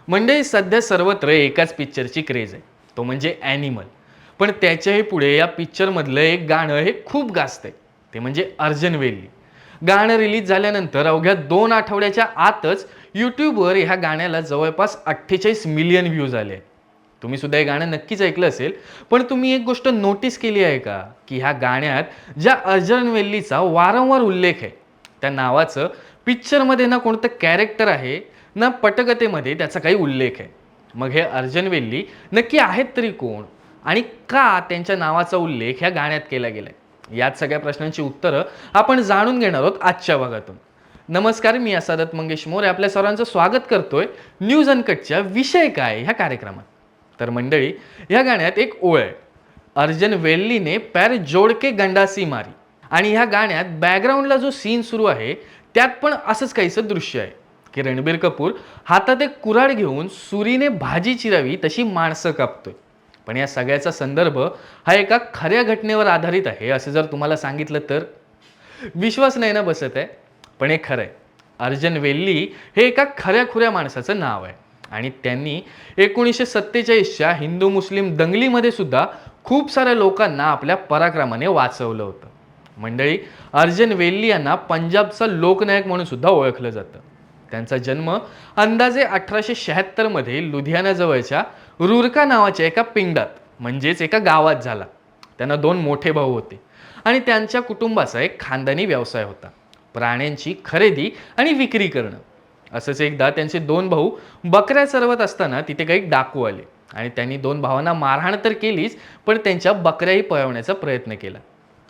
म्हणजे सध्या सर्वत्र एकाच पिक्चरची क्रेज आहे, तो म्हणजे ॲनिमल. पण त्याच्याही पुढे या पिक्चरमधलं एक गाणं हे खूप गाजतंय, ते म्हणजे अर्जन वेल्ली. गाणं रिलीज झाल्यानंतर अवघ्या 2 आठवड्याच्या आतच यूट्यूबवर ह्या गाण्याला जवळपास 48 मिलियन व्ह्यूज आले आहेत. तुम्ही सुद्धा हे गाणं नक्कीच ऐकलं असेल, पण तुम्ही एक गोष्ट नोटीस केली आहे का, की ह्या गाण्यात ज्या अर्जन वेल्लीचा वारंवार उल्लेख आहे, त्या नावाचं पिक्चरमध्ये ना कोणतं कॅरेक्टर आहे, ना पटकथेमध्ये त्याचा काही उल्लेख आहे. मग हे अर्जन वेल्ली नक्की आहेत तरी कोण? आणि का त्यांच्या नावाचा उल्लेख ह्या गाण्यात केला गेलाय? याच सगळ्या प्रश्नांची उत्तरं आपण जाणून घेणार आहोत आजच्या भागातून. नमस्कार, मी असादत मंगेश मोरे आपल्या सर्वांचं स्वागत करतोय न्यूज अनकटच्या विषय काय ह्या कार्यक्रमात. तर मंडळी, ह्या गाण्यात एक ओळ आहे, अर्जन वेल्लीने पैर जोड के गंडासी मारी. आणि ह्या गाण्यात बॅकग्राऊंडला जो सीन सुरू आहे त्यात पण असंच काहीसं दृश्य आहे की रणबीर कपूर हातात एक कुऱ्हाड घेऊन सुरीने भाजी चिरावी तशी माणसं कापतोय. पण या सगळ्याचा संदर्भ हा एका खऱ्या घटनेवर आधारित आहे असं जर तुम्हाला सांगितलं तर विश्वास नाही ना बसत आहे. पण हे खरं आहे, अर्जन वेल्ली हे एका खऱ्या-खुऱ्या माणसाचं नाव आहे आणि त्यांनी 1947च्या हिंदू मुस्लिम दंगलीमध्ये सुद्धा खूप साऱ्या लोकांना आपल्या पराक्रमाने वाचवलं होतं. मंडळी, अर्जन वेल्ली यांना पंजाबचा लोकनायक म्हणून सुद्धा ओळखलं जातं. त्यांचा जन्म अंदाजे 1876 मध्ये लुधियानाजवळच्या रुरका नावाच्या एका पिंडात म्हणजेच एका गावात झाला. त्यांना 2 मोठे भाऊ होते आणि त्यांच्या कुटुंबाचा एक खानदानी व्यवसाय होता, प्राण्यांची खरेदी आणि विक्री करणं. असंच एकदा त्यांचे 2 भाऊ बकऱ्या चरवत असताना तिथे काही डाकू आले आणि त्यांनी 2 भावांना मारहाण तर केलीच, पण त्यांच्या बकऱ्याही पळवण्याचा प्रयत्न केला.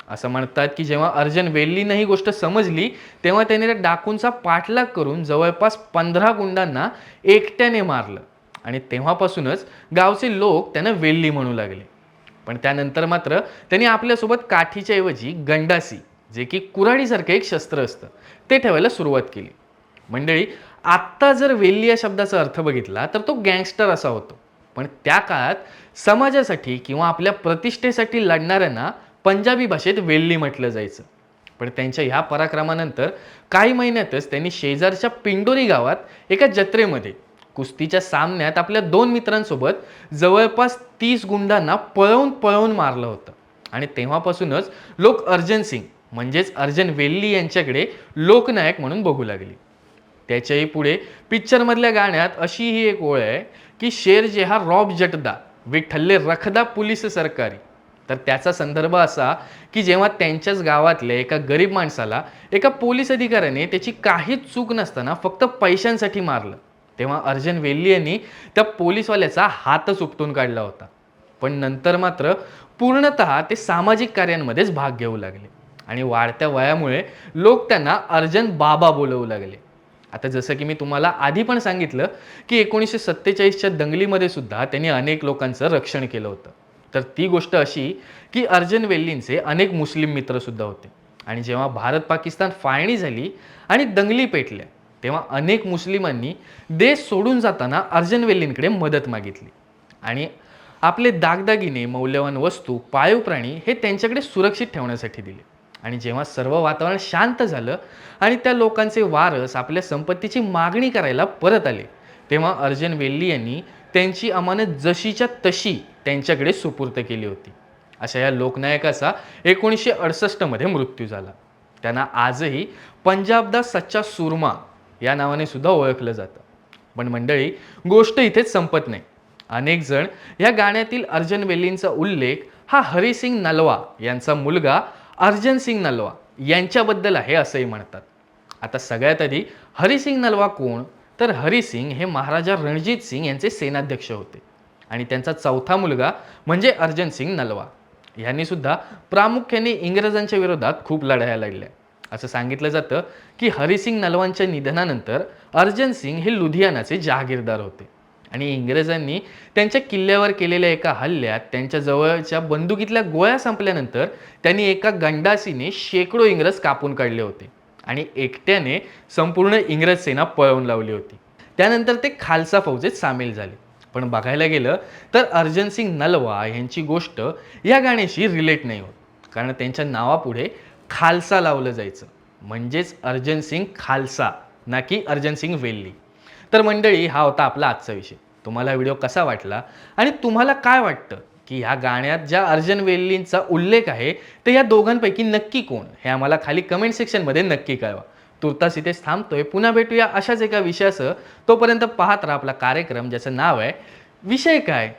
असं म्हणतात की जेव्हा अर्जन वेल्लींना ही गोष्ट समजली तेव्हा त्यांनी त्या डाकूंचा पाठलाग करून जवळपास 15 गुंडांना एकट्याने मारलं आणि तेव्हापासूनच गावचे लोक त्यांना वेल्ली म्हणू लागले. पण त्यानंतर मात्र त्यांनी आपल्यासोबत काठीच्या ऐवजी गंडासी, जे की कुऱ्हाडीसारखं एक शस्त्र असतं, ते ठेवायला सुरुवात केली. मंडळी, आत्ता जर वेल्ली या शब्दाचा अर्थ बघितला तर तो गँगस्टर असा होतो, पण त्या काळात समाजासाठी किंवा आपल्या प्रतिष्ठेसाठी लढणाऱ्यांना पंजाबी भाषेत वेल्ली म्हटलं जायचं. पण त्यांच्या ह्या पराक्रमानंतर काही महिन्यातच त्यांनी शेजारच्या पिंडोरी गावात एका जत्रेमध्ये कुस्तीच्या सामन्यात आपल्या 2 मित्रांसोबत जवळपास 30 गुंडांना पळवून पळवून मारलं होतं. आणि तेव्हापासूनच लोक अर्जन सिंग म्हणजेच अर्जन वेल्ली यांच्याकडे लोकनायक म्हणून बघू लागले. त्याच्याही पुढे पिक्चरमधल्या गाण्यात अशी ही एक ओळ आहे की शेर जेहा रॉब जटदा वे ठल्ले रखदा पोलीस सरकारी. तर त्याचा संदर्भ असा की जेव्हा त्यांच्याच गावातल्या एका गरीब माणसाला एका पोलीस अधिकाऱ्याने त्याची काहीच चूक नसताना फक्त पैशांसाठी मारलं, तेव्हा अर्जन वेल्ली यांनी त्या पोलीसवाल्याचा हातच उपटून काढला होता. पण नंतर मात्र पूर्णतः ते सामाजिक कार्यांमध्येच भाग घेऊ लागले आणि वाढत्या वयामुळे लोक त्यांना अर्जन बाबा बोलवू लागले. आता जसं की मी तुम्हाला आधी पण सांगितलं की 1947च्या दंगलीमध्ये सुद्धा त्यांनी अनेक लोकांचं रक्षण केलं होतं. तर ती गोष्ट अशी की अर्जन वेल्लींचे अनेक मुस्लिम मित्र सुद्धा होते आणि जेव्हा भारत पाकिस्तान फाळणी झाली आणि दंगली पेटल्या तेव्हा अनेक मुस्लिमांनी देश सोडून जाताना अर्जन वेल्लींकडे मदत मागितली आणि आपले दागदागिने, मौल्यवान वस्तू, पाळीव प्राणी हे त्यांच्याकडे सुरक्षित ठेवण्यासाठी दिले. आणि जेव्हा सर्व वातावरण शांत झालं आणि त्या लोकांचे वारस आपल्या संपत्तीची मागणी करायला परत आले तेव्हा अर्जन वेल्ली यांनी त्यांची अमानत जशीच्या तशी त्यांच्याकडे सुपूर्त केली होती. अशा या लोकनायकाचा 1968 मध्ये मृत्यू झाला. त्यांना आजही पंजाब दा सच्चा सुरमा या नावाने सुद्धा ओळखलं जातं. पण मंडळी, गोष्ट इथेच संपत नाही. अनेक जण या गाण्यातील अर्जन वेल्लींचा उल्लेख हा हरिसिंग नलवा यांचा मुलगा अर्जन सिंग नलवा यांच्याबद्दल आहे असंही म्हणतात. आता सगळ्यात आधी हरिसिंग नलवा कोण? तर हरिसिंग हे महाराजा रणजित सिंग यांचे सेनाध्यक्ष होते आणि त्यांचा चौथा मुलगा म्हणजे अर्जन सिंग नलवा यांनी सुद्धा प्रामुख्याने इंग्रजांच्या विरोधात खूप लढाया लढल्या. असं सांगितलं जातं की हरिसिंग नलवांच्या निधनानंतर अर्जन सिंग हे लुधियानाचे जहागीरदार होते आणि इंग्रजांनी त्यांच्या किल्ल्यावर केलेल्या एका हल्ल्यात त्यांच्या जवळच्या बंदुकीतल्या गोळ्या संपल्यानंतर त्यांनी एका गंडासीने शेकडो इंग्रज कापून काढले होते आणि एकट्याने संपूर्ण इंग्रज सेना पळवून लावली होती. त्यानंतर ते खालसा फौजेत सामील झाले. पण बघायला गेलं तर अर्जन सिंग नलवा यांची गोष्ट या गाण्याशी रिलेट नाही होत, कारण त्यांच्या नावापुढे खालसा लावलं जायचं, म्हणजेच अर्जन सिंग खालसा, ना की अर्जन सिंग वेल्ली. तर मंडळी, हा होता आपला आजचा विषय. तुम्हाला व्हिडिओ कसा वाटला आणि तुम्हाला काय वाटतं की ह्या गाण्यात ज्या अर्जन वेल्लींचा उल्लेख आहे ते या दोघांपैकी नक्की कोण, हे आम्हाला खाली कमेंट सेक्शनमध्ये नक्की कळवा. तुर्तास इथेच थांबतोय. पुन्हा भेटूया अशाच एका विषयासह. तोपर्यंत पाहत राहा आपला कार्यक्रम, ज्याचं नाव आहे विषय काय.